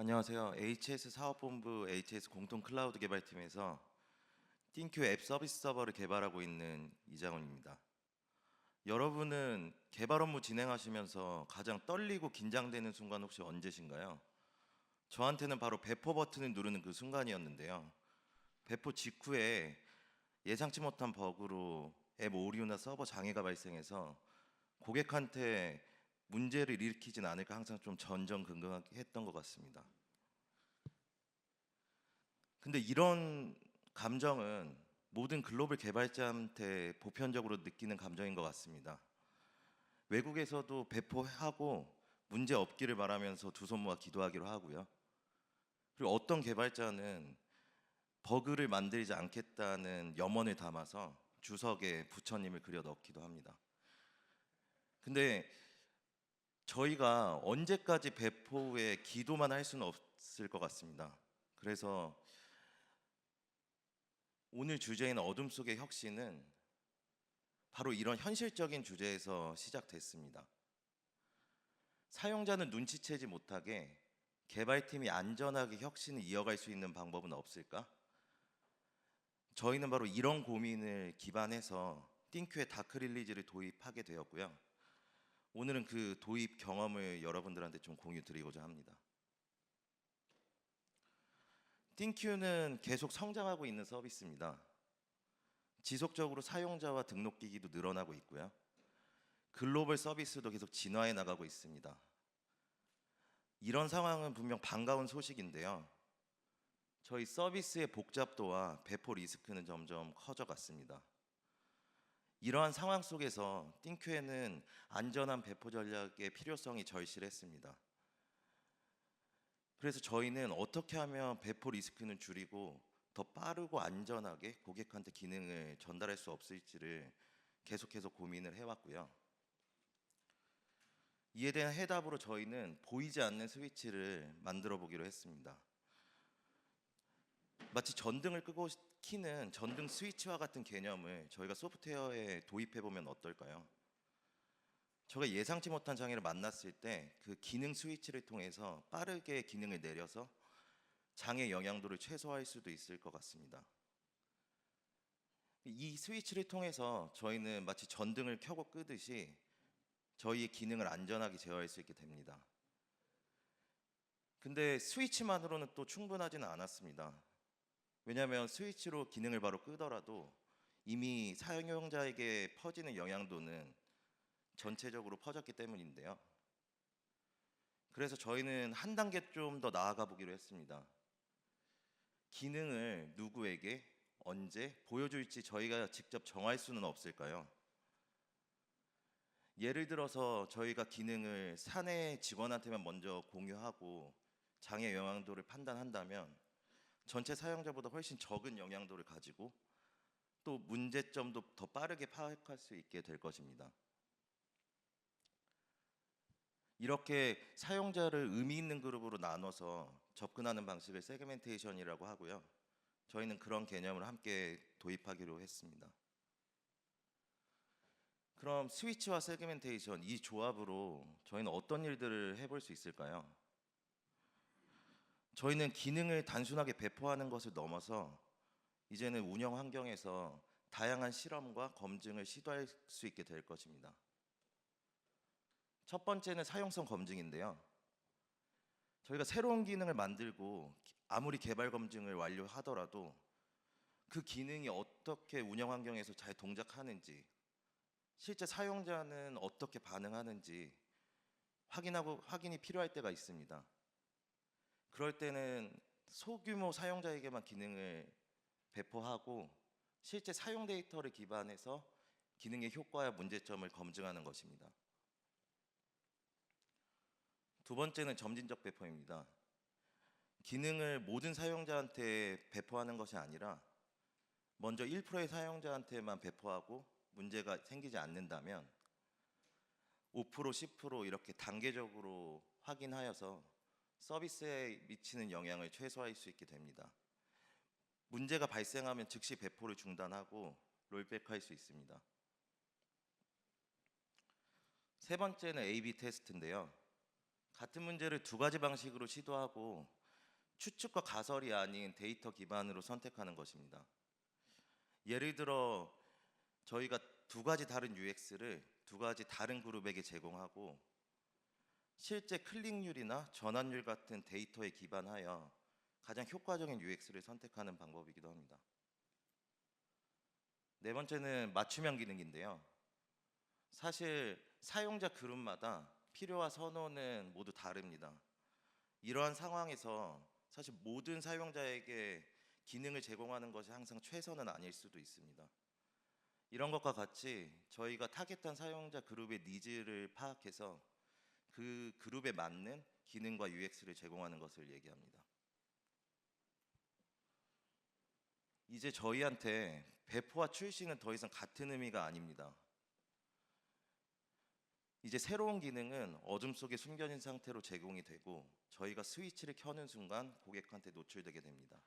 안녕하세요. HS 사업본부 HS 공통 클라우드 개발팀에서 띵큐 앱 서비스 서버를 개발하고 있는 이장훈입니다. 여러분은 개발 업무 진행하시면서 가장 떨리고 긴장되는 순간 혹시 언제신가요? 저한테는 바로 배포 버튼을 누르는 그 순간이었는데요. 배포 직후에 예상치 못한 버그로 앱 오류나 서버 장애가 발생해서 고객한테 문제를 일으키진 않을까 항상 좀 전전긍긍하게 했던 것 같습니다. 근데 이런 감정은 모든 글로벌 개발자한테 보편적으로 느끼는 감정인 것 같습니다. 외국에서도 배포하고 문제 없기를 바라면서 두 손 모아 기도하기로 하고요. 그리고 어떤 개발자는 버그를 만들지 않겠다는 염원을 담아서 주석에 부처님을 그려 넣기도 합니다. 근데 저희가 언제까지 배포 후에 기도만 할 수는 없을 것 같습니다. 그래서 오늘 주제인 어둠 속의 혁신은 바로 이런 현실적인 주제에서 시작됐습니다. 사용자는 눈치채지 못하게 개발팀이 안전하게 혁신을 이어갈 수 있는 방법은 없을까? 저희는 바로 이런 고민을 기반해서 띵큐의 다크 릴리즈를 도입하게 되었고요. 오늘은 그 도입 경험을 여러분들한테 좀 공유 드리고자 합니다. 띵큐는 계속 성장하고 있는 서비스입니다. 지속적으로 사용자와 등록 기기도 늘어나고 있고요. 글로벌 서비스도 계속 진화해 나가고 있습니다. 이런 상황은 분명 반가운 소식인데요. 저희 서비스의 복잡도와 배포 리스크는 점점 커져갔습니다. 이러한 상황 속에서 띵큐에는 안전한 배포 전략의 필요성이 절실했습니다. 그래서 저희는 어떻게 하면 배포 리스크는 줄이고 더 빠르고 안전하게 고객한테 기능을 전달할 수 없을지를 계속해서 고민을 해왔고요. 이에 대한 해답으로 저희는 보이지 않는 스위치를 만들어 보기로 했습니다. 마치 전등을 끄고 키는 전등 스위치와 같은 개념을 저희가 소프트웨어에 도입해 보면 어떨까요? 제가 예상치 못한 장애를 만났을 때 그 기능 스위치를 통해서 빠르게 기능을 내려서 장애 영향도를 최소화할 수도 있을 것 같습니다. 이 스위치를 통해서 저희는 마치 전등을 켜고 끄듯이 저희의 기능을 안전하게 제어할 수 있게 됩니다. 근데 스위치만으로는 또 충분하지는 않았습니다. 왜냐하면 스위치로 기능을 바로 끄더라도 이미 사용자에게 퍼지는 영향도는 전체적으로 퍼졌기 때문인데요. 그래서 저희는 한 단계 좀 더 나아가 보기로 했습니다. 기능을 누구에게 언제 보여줄지 저희가 직접 정할 수는 없을까요? 예를 들어서 저희가 기능을 사내 직원한테만 먼저 공유하고 장애 영향도를 판단한다면 전체 사용자보다 훨씬 적은 영향도를 가지고 또 문제점도 더 빠르게 파악할 수 있게 될 것입니다. 이렇게 사용자를 의미 있는 그룹으로 나눠서 접근하는 방식을 세그멘테이션이라고 하고요. 저희는 그런 개념을 함께 도입하기로 했습니다. 그럼 스위치와 세그멘테이션 이 조합으로 저희는 어떤 일들을 해볼 수 있을까요? 저희는 기능을 단순하게 배포하는 것을 넘어서 이제는 운영 환경에서 다양한 실험과 검증을 시도할 수 있게 될 것입니다. 첫 번째는 사용성 검증인데요. 저희가 새로운 기능을 만들고 아무리 개발 검증을 완료하더라도 그 기능이 어떻게 운영 환경에서 잘 동작하는지, 실제 사용자는 어떻게 반응하는지 확인이 필요할 때가 있습니다. 그럴 때는 소규모 사용자에게만 기능을 배포하고 실제 사용 데이터를 기반해서 기능의 효과와 문제점을 검증하는 것입니다. 두 번째는 점진적 배포입니다. 기능을 모든 사용자한테 배포하는 것이 아니라 먼저 1%의 사용자한테만 배포하고 문제가 생기지 않는다면 5%, 10% 이렇게 단계적으로 확인하여서 서비스에 미치는 영향을 최소화할 수 있게 됩니다. 문제가 발생하면 즉시 배포를 중단하고 롤백할 수 있습니다. 세 번째는 A/B 테스트인데요. 같은 문제를 두 가지 방식으로 시도하고 추측과 가설이 아닌 데이터 기반으로 선택하는 것입니다. 예를 들어 저희가 두 가지 다른 UX를 두 가지 다른 그룹에게 제공하고 실제 클릭률이나 전환율 같은 데이터에 기반하여 가장 효과적인 UX를 선택하는 방법이기도 합니다. 네 번째는 맞춤형 기능인데요. 사실 사용자 그룹마다 필요와 선호는 모두 다릅니다. 이러한 상황에서 사실 모든 사용자에게 기능을 제공하는 것이 항상 최선은 아닐 수도 있습니다. 이런 것과 같이 저희가 타겟한 사용자 그룹의 니즈를 파악해서 그 그룹에 맞는 기능과 UX를 제공하는 것을 얘기합니다. 이제 저희한테 배포와 출시는 더 이상 같은 의미가 아닙니다. 이제 새로운 기능은 어둠 속에 숨겨진 상태로 제공이 되고 저희가 스위치를 켜는 순간 고객한테 노출되게 됩니다.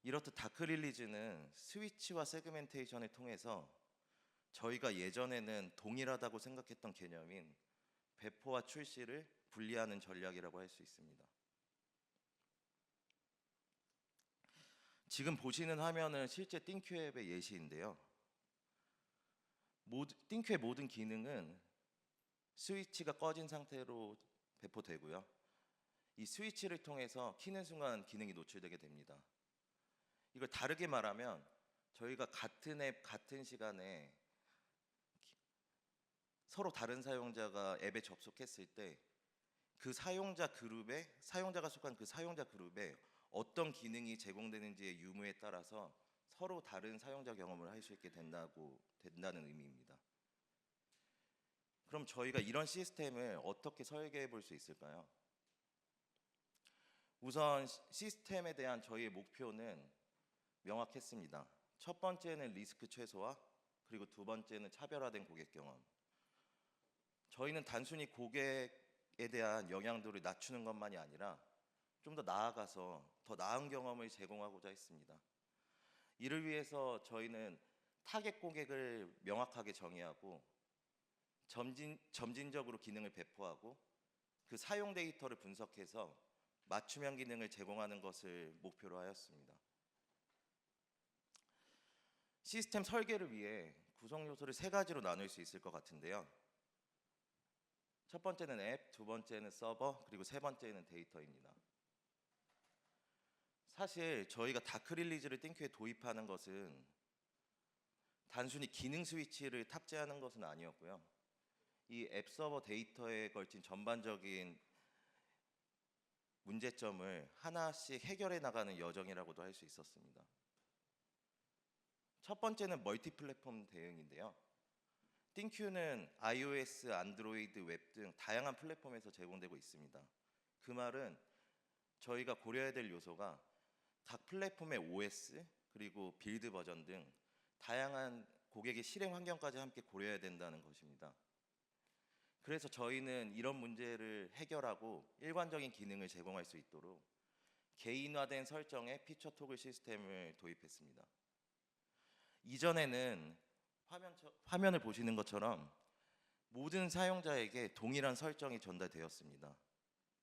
이렇듯 다크 릴리즈는 스위치와 세그멘테이션을 통해서 저희가 예전에는 동일하다고 생각했던 개념인 배포와 출시를 분리하는 전략이라고 할 수 있습니다. 지금 보시는 화면은 실제 띵큐 앱의 예시인데요. 띵큐의 모든 기능은 스위치가 꺼진 상태로 배포되고요. 이 스위치를 통해서 키는 순간 기능이 노출되게 됩니다. 이걸 다르게 말하면 저희가 같은 앱, 같은 시간에 서로 다른 사용자가 앱에 접속했을 때 그 사용자가 속한 그 사용자 그룹에 어떤 기능이 제공되는지의 유무에 따라서 서로 다른 사용자 경험을 할 수 있게 된다는 의미입니다. 그럼 저희가 이런 시스템을 어떻게 설계해 볼 수 있을까요? 우선 시스템에 대한 저희의 목표는 명확했습니다. 첫 번째는 리스크 최소화, 그리고 두 번째는 차별화된 고객 경험. 저희는 단순히 고객에 대한 영향도를 낮추는 것만이 아니라 좀 더 나아가서 더 나은 경험을 제공하고자 했습니다. 이를 위해서 저희는 타겟 고객을 명확하게 정의하고 점진적으로 기능을 배포하고 그 사용 데이터를 분석해서 맞춤형 기능을 제공하는 것을 목표로 하였습니다. 시스템 설계를 위해 구성 요소를 세 가지로 나눌 수 있을 것 같은데요. 첫 번째는 앱, 두 번째는 서버, 그리고 세 번째는 데이터입니다. 사실 저희가 다크 릴리즈를 띵큐에 도입하는 것은 단순히 기능 스위치를 탑재하는 것은 아니었고요. 이 앱 서버 데이터에 걸친 전반적인 문제점을 하나씩 해결해 나가는 여정이라고도 할 수 있었습니다. 첫 번째는 멀티 플랫폼 대응인데요. 띵큐는 iOS, 안드로이드, 웹 등 다양한 플랫폼에서 제공되고 있습니다. 그 말은 저희가 고려해야 될 요소가 각 플랫폼의 OS 그리고 빌드 버전 등 다양한 고객의 실행 환경까지 함께 고려해야 된다는 것입니다. 그래서 저희는 이런 문제를 해결하고 일관적인 기능을 제공할 수 있도록 개인화된 설정의 피처 토글 시스템을 도입했습니다. 이전에는 화면을 보시는 것처럼 모든 사용자에게 동일한 설정이 전달되었습니다.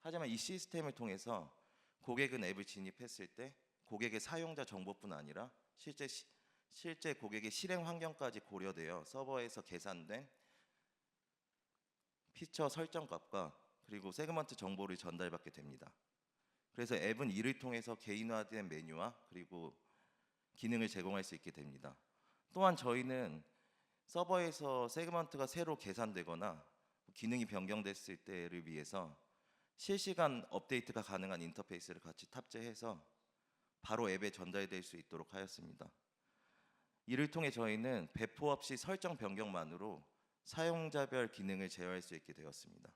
하지만 이 시스템을 통해서 고객은 앱을 진입했을 때 고객의 사용자 정보뿐 아니라 실제 고객의 실행 환경까지 고려되어 서버에서 계산된 피처 설정 값과 그리고 세그먼트 정보를 전달받게 됩니다. 그래서 앱은 이를 통해서 개인화된 메뉴와 그리고 기능을 제공할 수 있게 됩니다. 또한 저희는 서버에서 세그먼트가 새로 계산되거나 기능이 변경됐을 때를 위해서 실시간 업데이트가 가능한 인터페이스를 같이 탑재해서 바로 앱에 전달될 수 있도록 하였습니다. 이를 통해 저희는 배포 없이 설정 변경만으로 사용자별 기능을 제어할 수 있게 되었습니다.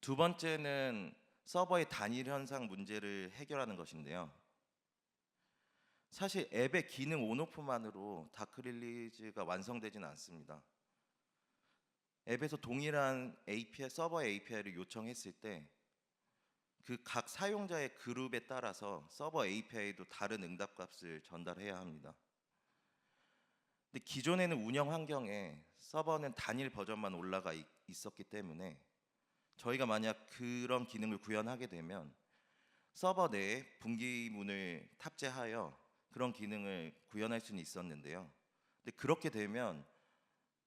두 번째는 서버의 단일 현상 문제를 해결하는 것인데요. 사실 앱의 기능 온오프만으로 다크 릴리즈가 완성되지는 않습니다. 앱에서 동일한 서버 API를 요청했을 때 그 각 사용자의 그룹에 따라서 서버 API도 다른 응답값을 전달해야 합니다. 근데 기존에는 운영 환경에 서버는 단일 버전만 올라가 있었기 때문에 저희가 만약 그런 기능을 구현하게 되면 서버 내에 분기문을 탑재하여 그런 기능을 구현할 수는 있었는데요. 근데 그렇게 되면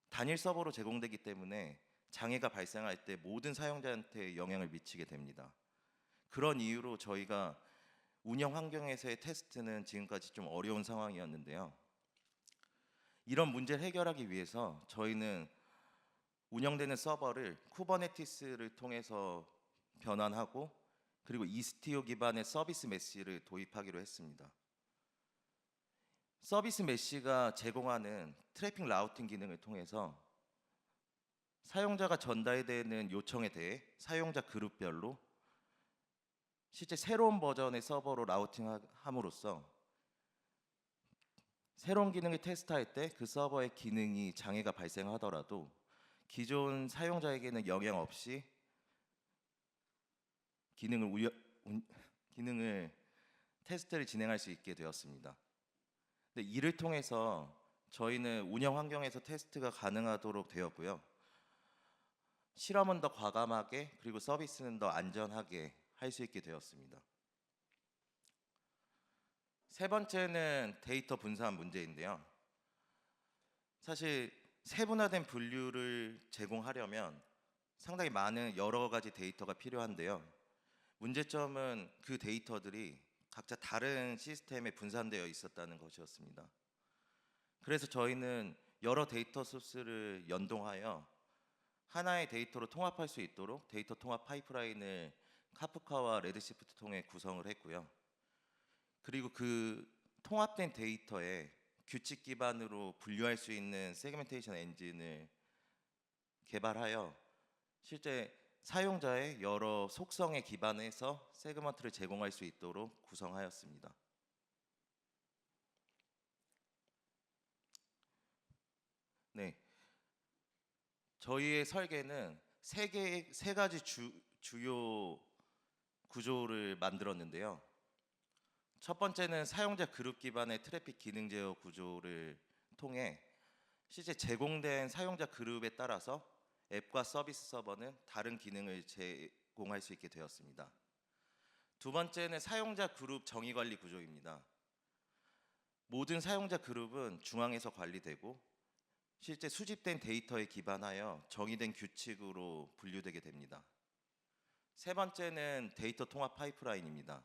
단일 서버로 제공되기 때문에 장애가 발생할 때 모든 사용자한테 영향을 미치게 됩니다. 그런 이유로 저희가 운영 환경에서의 테스트는 지금까지 좀 어려운 상황이었는데요. 이런 문제를 해결하기 위해서 저희는 운영되는 서버를 쿠버네티스를 통해서 변환하고 그리고 이스티오 기반의 서비스 메시를 도입하기로 했습니다. 서비스 메시가 제공하는 트래픽 라우팅 기능을 통해서 사용자가 전달되는 요청에 대해 사용자 그룹별로 실제 새로운 버전의 서버로 라우팅함으로써 새로운 기능을 테스트할 때 그 서버의 기능이 장애가 발생하더라도 기존 사용자에게는 영향 없이 기능을 테스트를 진행할 수 있게 되었습니다. 근데 이를 통해서 저희는 운영 환경에서 테스트가 가능하도록 되었고요. 실험은 더 과감하게 그리고 서비스는 더 안전하게 할 수 있게 되었습니다. 세 번째는 데이터 분산 문제인데요. 사실 세분화된 분류를 제공하려면 상당히 많은 여러 가지 데이터가 필요한데요. 문제점은 그 데이터들이 각자 다른 시스템에 분산되어 있었다는 것이었습니다. 그래서 저희는 여러 데이터 소스를 연동하여 하나의 데이터로 통합할 수 있도록 데이터 통합 파이프라인을 카프카와 레드시프트 통해 구성을 했고요. 그리고 그 통합된 데이터에 규칙 기반으로 분류할 수 있는 세그멘테이션 엔진을 개발하여 실제 사용자의 여러 속성에 기반해서 세그먼트를 제공할 수 있도록 구성하였습니다. 네, 저희의 설계는 세 가지 주요 구조를 만들었는데요. 첫 번째는 사용자 그룹 기반의 트래픽 기능 제어 구조를 통해 실제 제공된 사용자 그룹에 따라서 앱과 서비스 서버는 다른 기능을 제공할 수 있게 되었습니다. 두 번째는 사용자 그룹 정의 관리 구조입니다. 모든 사용자 그룹은 중앙에서 관리되고 실제 수집된 데이터에 기반하여 정의된 규칙으로 분류되게 됩니다. 세 번째는 데이터 통합 파이프라인입니다.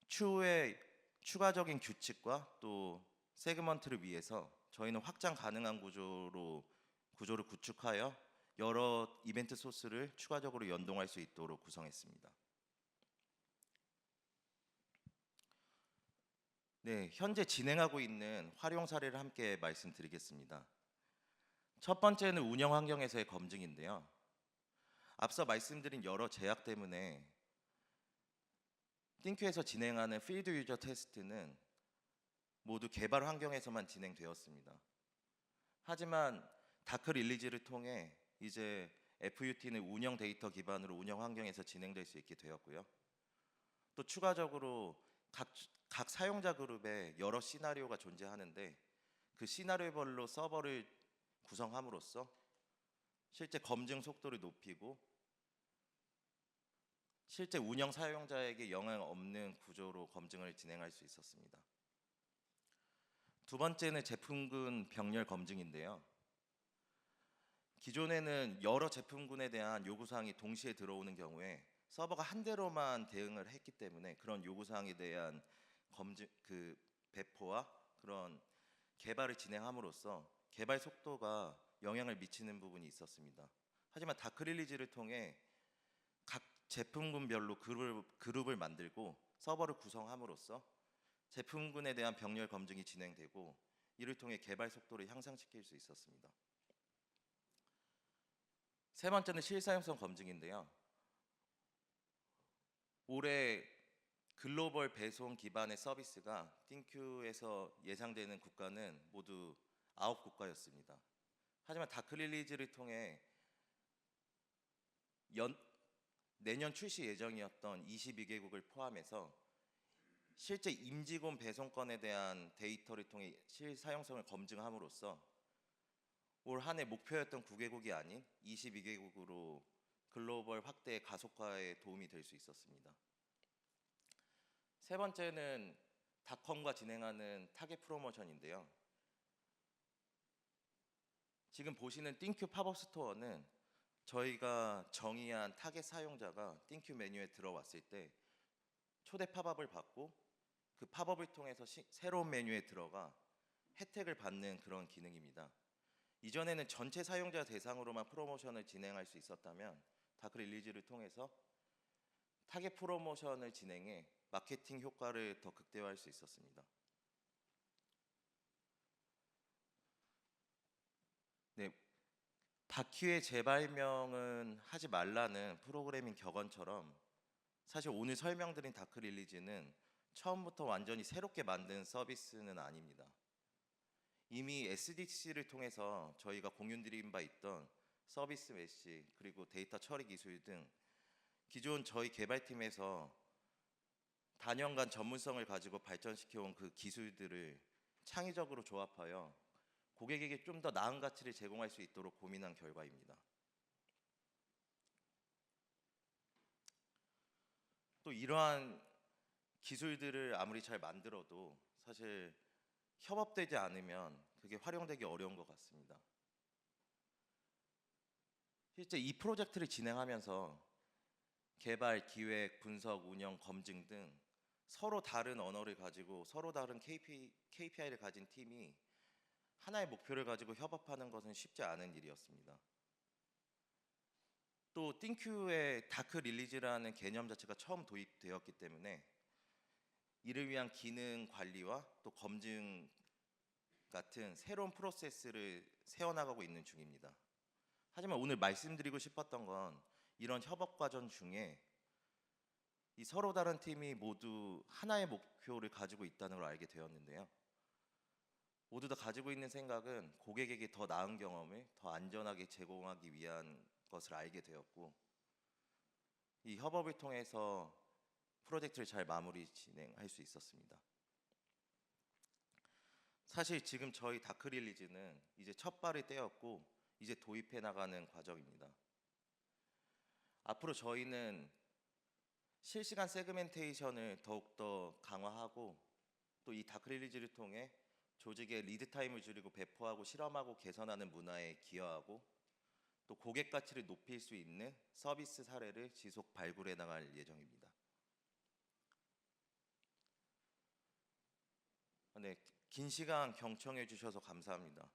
추후에 추가적인 규칙과 또 세그먼트를 위해서 저희는 확장 가능한 구조를 구축하여 여러 이벤트 소스를 추가적으로 연동할 수 있도록 구성했습니다. 네, 현재 진행하고 있는 활용 사례를 함께 말씀드리겠습니다. 첫 번째는 운영 환경에서의 검증인데요. 앞서 말씀드린 여러 제약 때문에 띵큐에서 진행하는 필드 유저 테스트는 모두 개발 환경에서만 진행되었습니다. 하지만 다크 릴리즈를 통해 이제 FUT는 운영 데이터 기반으로 운영 환경에서 진행될 수 있게 되었고요. 또 추가적으로 각 사용자 그룹에 여러 시나리오가 존재하는데 그 시나리오별로 서버를 구성함으로써 실제 검증 속도를 높이고 실제 운영 사용자에게 영향 없는 구조로 검증을 진행할 수 있었습니다. 두 번째는 제품군 병렬 검증인데요. 기존에는 여러 제품군에 대한 요구사항이 동시에 들어오는 경우에 서버가 한 대로만 대응을 했기 때문에 그런 요구사항에 대한 배포와 그런 개발을 진행함으로써 개발 속도가 영향을 미치는 부분이 있었습니다. 하지만 다크 릴리즈를 통해 각 제품군별로 그룹을 만들고 서버를 구성함으로써 제품군에 대한 병렬 검증이 진행되고 이를 통해 개발 속도를 향상시킬 수 있었습니다. 세 번째는 실사용성 검증인데요. 올해 글로벌 배송 기반의 서비스가 띵큐에서 예상되는 국가는 모두 9국가였습니다. 하지만 다크 릴리즈를 통해 내년 출시 예정이었던 22개국을 포함해서 실제 임직원 배송건에 대한 데이터를 통해 실사용성을 검증함으로써 올 한 해 목표였던 9개국이 아닌 22개국으로 글로벌 확대 가속화에 도움이 될 수 있었습니다. 세 번째는 닷컴과 진행하는 타겟 프로모션인데요. 지금 보시는 띵큐 팝업 스토어는 저희가 정의한 타겟 사용자가 띵큐 메뉴에 들어왔을 때 초대 팝업을 받고 그 팝업을 통해서 새로운 메뉴에 들어가 혜택을 받는 그런 기능입니다. 이전에는 전체 사용자 대상으로만 프로모션을 진행할 수 있었다면 다크 릴리즈를 통해서 타겟 프로모션을 진행해 마케팅 효과를 더 극대화할 수 있었습니다. 네, 바퀴의 재발명은 하지 말라는 프로그래밍 격언처럼 사실 오늘 설명드린 다크 릴리즈는 처음부터 완전히 새롭게 만든 서비스는 아닙니다. 이미 SDC를 통해서 저희가 공유드린 바 있던 서비스 메시 그리고 데이터 처리 기술 등 기존 저희 개발팀에서 단연간 전문성을 가지고 발전시켜온 그 기술들을 창의적으로 조합하여 고객에게 좀 더 나은 가치를 제공할 수 있도록 고민한 결과입니다. 또 이러한 기술들을 아무리 잘 만들어도 사실 협업되지 않으면 그게 활용되기 어려운 것 같습니다. 실제 이 프로젝트를 진행하면서 개발, 기획, 분석, 운영, 검증 등 서로 다른 언어를 가지고 서로 다른 KPI를 가진 팀이 하나의 목표를 가지고 협업하는 것은 쉽지 않은 일이었습니다. 또 띵큐의 다크 릴리즈라는 개념 자체가 처음 도입되었기 때문에 이를 위한 기능 관리와 또 검증 같은 새로운 프로세스를 세워나가고 있는 중입니다. 하지만 오늘 말씀드리고 싶었던 건 이런 협업 과정 중에 이 서로 다른 팀이 모두 하나의 목표를 가지고 있다는 걸 알게 되었는데요. 모두 다 가지고 있는 생각은 고객에게 더 나은 경험을 더 안전하게 제공하기 위한 것을 알게 되었고 이 협업을 통해서 프로젝트를 잘 마무리 진행할 수 있었습니다. 사실 지금 저희 다크 릴리즈는 이제 첫 발을 떼었고 이제 도입해 나가는 과정입니다. 앞으로 저희는 실시간 세그멘테이션을 더욱더 강화하고 또 이 다크 릴리즈를 통해 조직의 리드 타임을 줄이고 배포하고 실험하고 개선하는 문화에 기여하고 또 고객 가치를 높일 수 있는 서비스 사례를 지속 발굴해 나갈 예정입니다. 네, 긴 시간 경청해 주셔서 감사합니다.